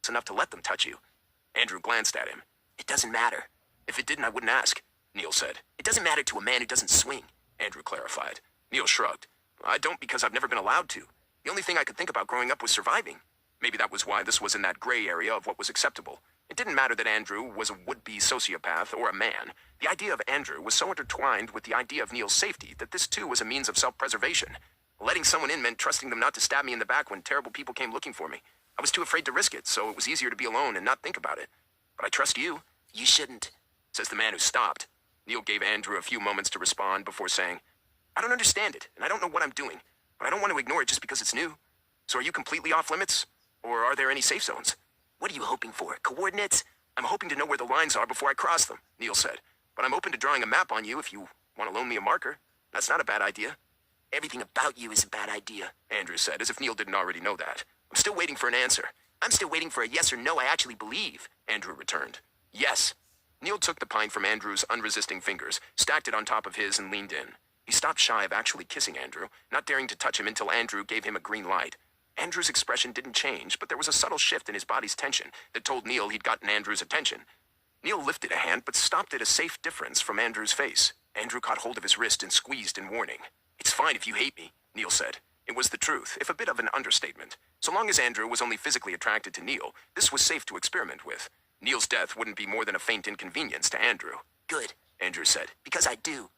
It's enough to let them touch you. Andrew glanced at him. It doesn't matter. If it didn't, I wouldn't ask, Neil said. It doesn't matter to a man who doesn't swing, Andrew clarified. Neil shrugged. I don't because I've never been allowed to. The only thing I could think about growing up was surviving. Maybe that was why this was in that gray area of what was acceptable. It didn't matter that Andrew was a would-be sociopath or a man. The idea of Andrew was so intertwined with the idea of Neil's safety that this too was a means of self-preservation. Letting someone in meant trusting them not to stab me in the back when terrible people came looking for me. I was too afraid to risk it, so it was easier to be alone and not think about it. But I trust you. You shouldn't, says the man who stopped. Neil gave Andrew a few moments to respond before saying, I don't understand it, and I don't know what I'm doing, but I don't want to ignore it just because it's new. So are you completely off limits? Or are there any safe zones? What are you hoping for? Coordinates? I'm hoping to know where the lines are before I cross them, Neil said. But I'm open to drawing a map on you if you want to loan me a marker. That's not a bad idea. Everything about you is a bad idea, Andrew said, as if Neil didn't already know that. I'm still waiting for an answer. I'm still waiting for a yes or no I actually believe, Andrew returned. Yes. Neil took the pint from Andrew's unresisting fingers, stacked it on top of his, and leaned in. He stopped shy of actually kissing Andrew, not daring to touch him until Andrew gave him a green light. Andrew's expression didn't change, but there was a subtle shift in his body's tension that told Neil he'd gotten Andrew's attention. Neil lifted a hand, but stopped at a safe difference from Andrew's face. Andrew caught hold of his wrist and squeezed in warning. It's fine if you hate me, Neil said. It was the truth, if a bit of an understatement. So long as Andrew was only physically attracted to Neil, this was safe to experiment with. Neil's death wouldn't be more than a faint inconvenience to Andrew. Good, Andrew said, because I do.